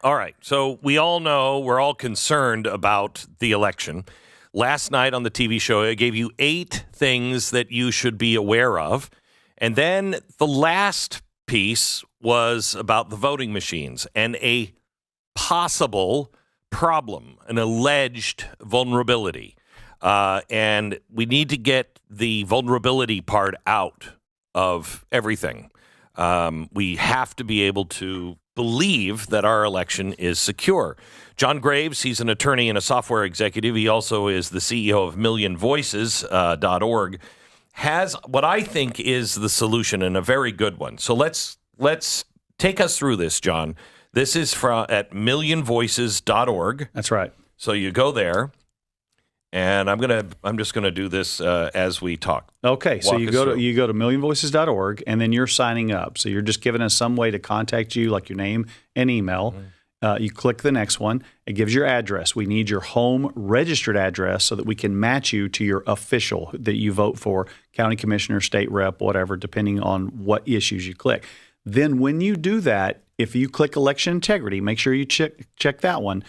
All right. So we all know, we're all concerned about the election. Last night on the TV show, I gave you 8 things that you should be aware of. And then the last piece was about the voting machines and a possible problem, an alleged vulnerability. And we need to get the vulnerability part out of everything. We have to be able to believe that our election is secure. John Graves, he's an attorney and a software executive. He also is the CEO of millionvoices.org, has what I think is the solution, and a very good one. So let's take us through this, John. This is at millionvoices.org. That's right. So you go there, and I'm just gonna do this as we talk. Okay, so you go to millionvoices.org, and then you're signing up. So you're just giving us some way to contact you, like your name and email. You click the next one. It gives your address. We need your home registered address so that we can match you to your official that you vote for, county commissioner, state rep, whatever, depending on what issues you click. Then when you do that, if you click election integrity, make sure you check that one.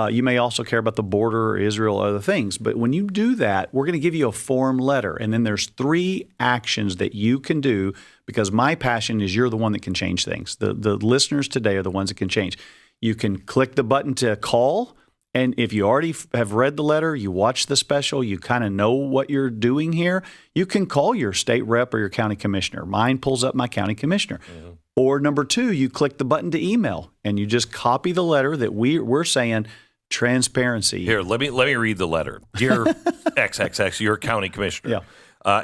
You may also care about the border, Israel, other things. But when you do that, we're going to give you a form letter. And then there's 3 actions that you can do, because my passion is you're the one that can change things. The listeners today are the ones that can change. You can click the button to call. And if you already have read the letter, you watched the special, you kind of know what you're doing here, you can call your state rep or your county commissioner. Mine pulls up my county commissioner. Mm-hmm. Or number 2, you click the button to email, and you just copy the letter that we're saying transparency. Here, let me read the letter. Dear XXX, your county commissioner. Yeah.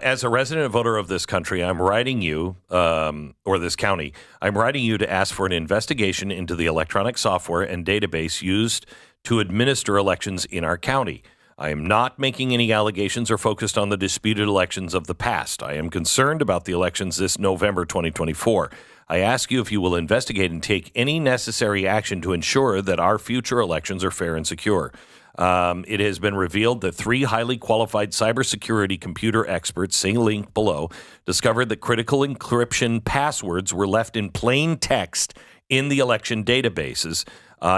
As a resident voter of this country, I'm writing you, or this county, I'm writing you to ask for an investigation into the electronic software and database used to administer elections in our county. I am not making any allegations or focused on the disputed elections of the past. I am concerned about the elections this November 2024. I ask you if you will investigate and take any necessary action to ensure that our future elections are fair and secure. It has been revealed that 3 highly qualified cybersecurity computer experts, same link below, discovered that critical encryption passwords were left in plain text in the election databases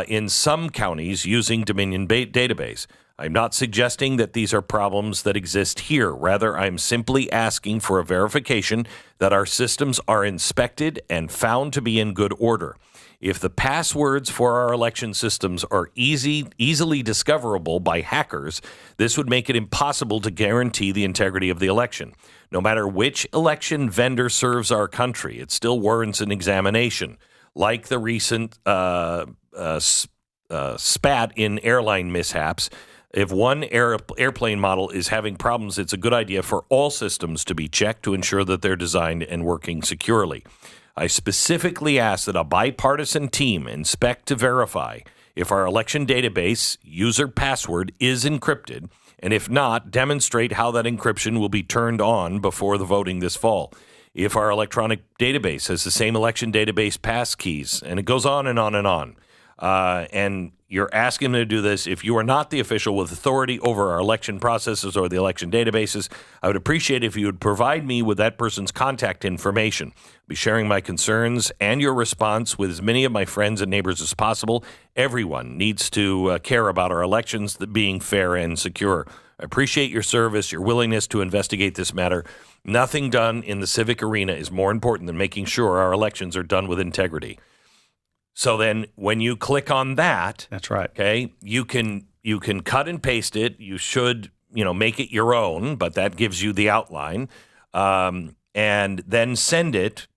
in some counties using Dominion database. I'm not suggesting that these are problems that exist here. Rather, I'm simply asking for a verification that our systems are inspected and found to be in good order. If the passwords for our election systems are easily discoverable by hackers, this would make it impossible to guarantee the integrity of the election. No matter which election vendor serves our country, it still warrants an examination. Like the recent spat in airline mishaps, if one airplane model is having problems, it's a good idea for all systems to be checked to ensure that they're designed and working securely. I specifically ask that a bipartisan team inspect to verify if our election database user password is encrypted, and if not, demonstrate how that encryption will be turned on before the voting this fall. If our electronic database has the same election database passkeys, and it goes on and on and on. And you're asking them to do this. If you are not the official with authority over our election processes or the election databases, I would appreciate if you would provide me with that person's contact information. I'll be sharing my concerns and your response with as many of my friends and neighbors as possible. Everyone needs to care about our elections being fair and secure. I appreciate your service, your willingness to investigate this matter. Nothing done in the civic arena is more important than making sure our elections are done with integrity. So then when you click on that, that's right. Okay, you can cut and paste it. You should, make it your own, but that gives you the outline. And then send it.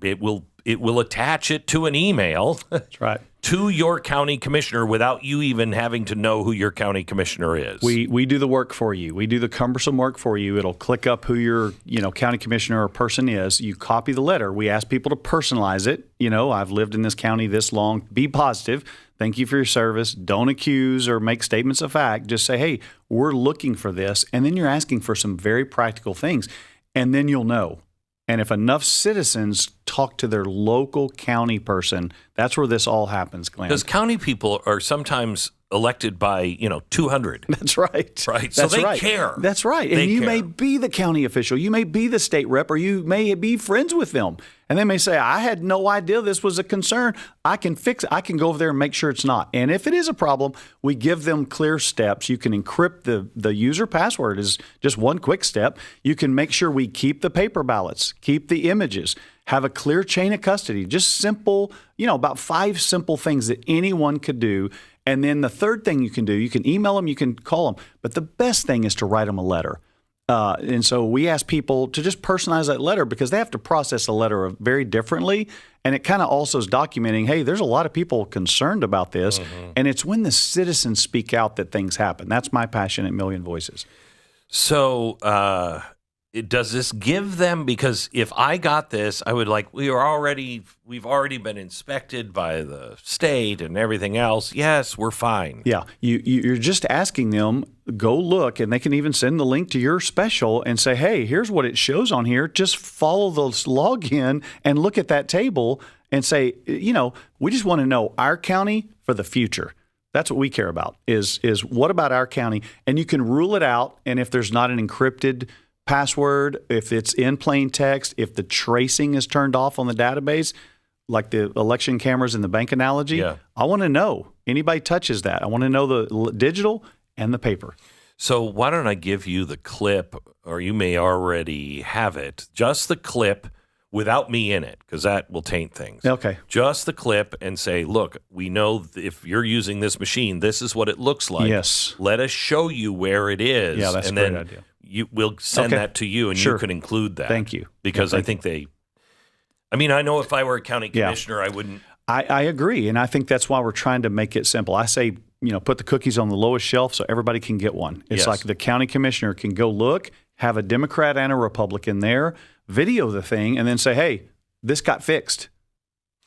It will attach it to an email. That's right. To your county commissioner without you even having to know who your county commissioner is. We do the work for you. We do the cumbersome work for you. It'll click up who your county commissioner or person is. You copy the letter. We ask people to personalize it. I've lived in this county this long. Be positive. Thank you for your service. Don't accuse or make statements of fact. Just say, hey, we're looking for this. And then you're asking for some very practical things. And then you'll know. And if enough citizens talk to their local county person, that's where this all happens, Glenn. Because county people are sometimes elected by, 200. That's right. Right. So they care. That's right. And you may be the county official. You may be the state rep, or you may be friends with them. And they may say, I had no idea this was a concern. I can fix it. I can go over there and make sure it's not. And if it is a problem, we give them clear steps. You can encrypt the user password is just one quick step. You can make sure we keep the paper ballots, keep the images, have a clear chain of custody, just simple, about 5 simple things that anyone could do. And then the third thing you can do, you can email them, you can call them. But the best thing is to write them a letter. And so we ask people to just personalize that letter because they have to process a letter very differently. And it kind of also is documenting, hey, there's a lot of people concerned about this. Mm-hmm. And it's when the citizens speak out that things happen. That's my passion at Million Voices. So does this give them, because if I got this, I would we've already been inspected by the state and everything else. Yes, we're fine. Yeah, you're just asking them, go look, and they can even send the link to your special and say, hey, here's what it shows on here. Just follow the login and look at that table and say, we just want to know our county for the future. That's what we care about is what about our county? And you can rule it out. And if there's not an encrypted password, if it's in plain text, if the tracing is turned off on the database, like the election cameras in the bank analogy, I want to know. Anybody touches that, I want to know the digital and the paper. So why don't I give you the clip, or you may already have it, just the clip without me in it, because that will taint things. Okay. Just the clip and say, look, we know if you're using this machine, this is what it looks like. Yes. Let us show you where it is. Yeah, that's a great idea. We'll send that to you, and you can include that. Thank you. Because I think I know if I were a county commissioner, I wouldn't. I agree, and I think that's why we're trying to make it simple. I say, put the cookies on the lowest shelf so everybody can get one. It's like the county commissioner can go look, have a Democrat and a Republican there, video the thing, and then say, hey, this got fixed.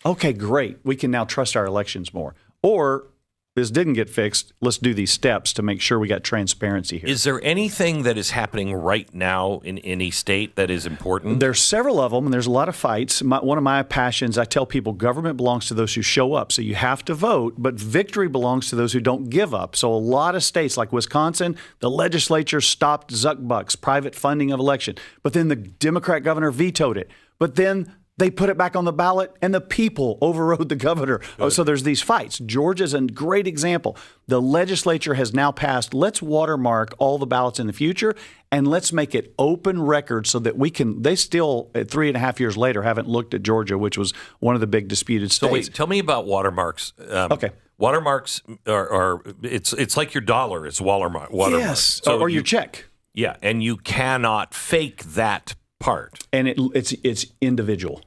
Okay, great. We can now trust our elections more. Or this didn't get fixed. Let's do these steps to make sure we got transparency here. Is there anything that is happening right now in any state that is important? There's several of them, and there's a lot of fights. One of my passions, I tell people, government belongs to those who show up. So you have to vote, but victory belongs to those who don't give up. So a lot of states like Wisconsin, the legislature stopped Zuck Bucks, private funding of election. But then the Democrat governor vetoed it. But then they put it back on the ballot, and the people overrode the governor. Oh, so there's these fights. Georgia's a great example. The legislature has now passed, let's watermark all the ballots in the future, and let's make it open record so that we can – they still, 3.5 years later, haven't looked at Georgia, which was one of the big disputed states. So wait, tell me about watermarks. Okay. Watermarks are it's like your dollar. It's watermark. Yes, so or your check. Yeah, and you cannot fake that part. And it's individual.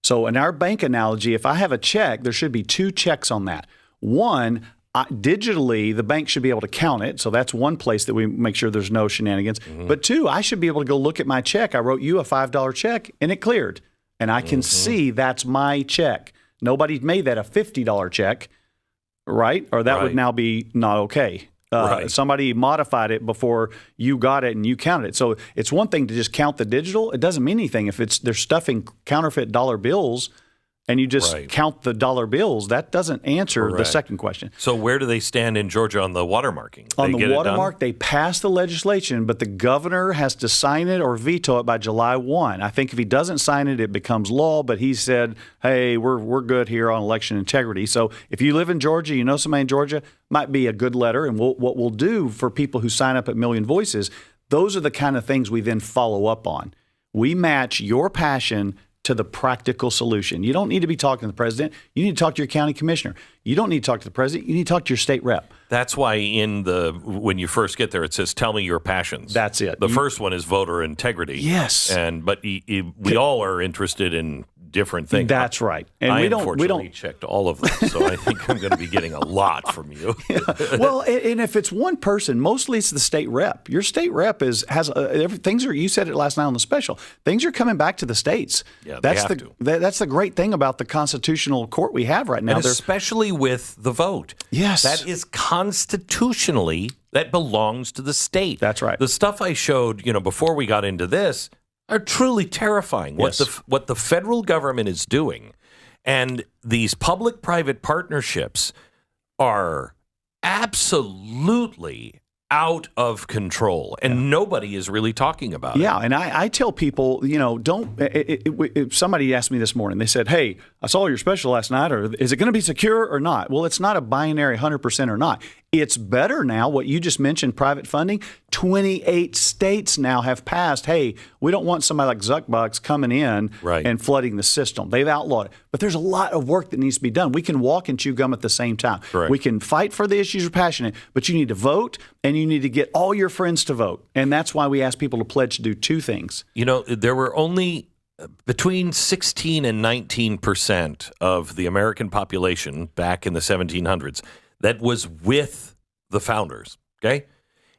So in our bank analogy, if I have a check, there should be 2 checks on that. One, digitally, the bank should be able to count it. So that's one place that we make sure there's no shenanigans. Mm-hmm. But 2, I should be able to go look at my check. I wrote you a $5 check, and it cleared. And I can see that's my check. Nobody made that a $50 check, right? Or that would now be not okay. Somebody modified it before you got it and you counted it. So it's one thing to just count the digital. It doesn't mean anything if they're stuffing counterfeit dollar bills and you just count the dollar bills. That doesn't answer the second question. So where do they stand in Georgia on the watermarking? On the watermark, they passed the legislation, but the governor has to sign it or veto it by July 1. I think if he doesn't sign it, it becomes law. But he said, hey, we're good here on election integrity. So if you live in Georgia, you know somebody in Georgia, might be a good letter. And what we'll do for people who sign up at Million Voices, those are the kind of things we then follow up on. We match your passion to the practical solution. You don't need to be talking to the president. You need to talk to your county commissioner. You don't need to talk to the president. You need to talk to your state rep. That's why when you first get there, it says, tell me your passions. That's it. The first one is voter integrity. Yes. But we all are interested in different things. That's right. And I unfortunately checked all of them, so I think I'm going to be getting a lot from you. Well, and if it's one person, mostly it's the state rep. Your state rep has things are. You said it last night on the special. Things are coming back to the states. Yeah, that's the great thing about the constitutional court we have right now. And especially with the vote. Yes, that is constitutionally that belongs to the state. That's right. The stuff I showed, before we got into this, are truly terrifying. Yes. What the federal government is doing, and these public-private partnerships are absolutely out of control, and nobody is really talking about it. Yeah, and I tell people, somebody asked me this morning, they said, hey, I saw your special last night, or is it going to be secure or not? Well, it's not a binary 100% or not. It's better now, what you just mentioned, private funding. 28 states now have passed, hey, we don't want somebody like Zuckbucks coming in and flooding the system. They've outlawed it. But there's a lot of work that needs to be done. We can walk and chew gum at the same time. Correct. We can fight for the issues we're passionate, but you need to vote, and you need to get all your friends to vote. And that's why we ask people to pledge to do two things. There were only between 16 and 19% of the American population back in the 1700s that was with the founders, okay?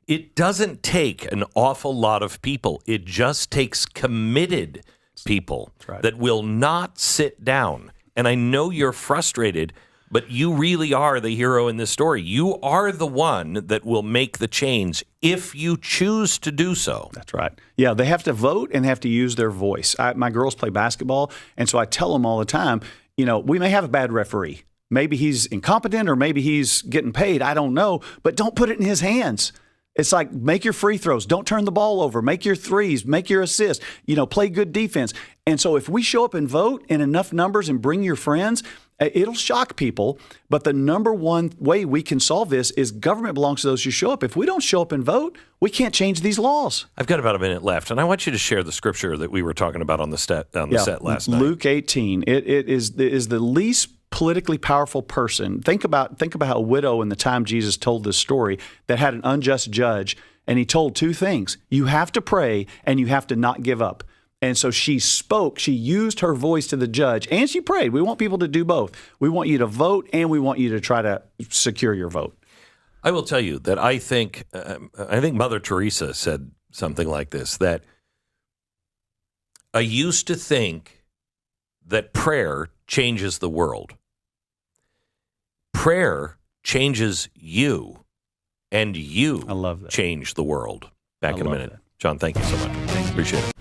It doesn't take an awful lot of people. It just takes committed people that will not sit down. And I know you're frustrated, but you really are the hero in this story. You are the one that will make the change if you choose to do so. That's right. Yeah, they have to vote and have to use their voice. My girls play basketball, and so I tell them all the time, we may have a bad referee. Maybe he's incompetent or maybe he's getting paid. I don't know, but don't put it in his hands. It's like, make your free throws. Don't turn the ball over. Make your threes. Make your assists. Play good defense. And so if we show up and vote in enough numbers and bring your friends, it'll shock people. But the number one way we can solve this is government belongs to those who show up. If we don't show up and vote, we can't change these laws. I've got about a minute left, and I want you to share the scripture that we were talking about on the set last night. Luke 18. It is the least politically powerful person. Think about how a widow in the time Jesus told this story that had an unjust judge, and he told two things. You have to pray, and you have to not give up. And so she spoke, she used her voice to the judge, and she prayed. We want people to do both. We want you to vote, and we want you to try to secure your vote. I will tell you that I think Mother Teresa said something like this, that I used to think that prayer changes the world. Prayer changes you, and you change the world. Back in a minute. John, thank you so much. Appreciate it.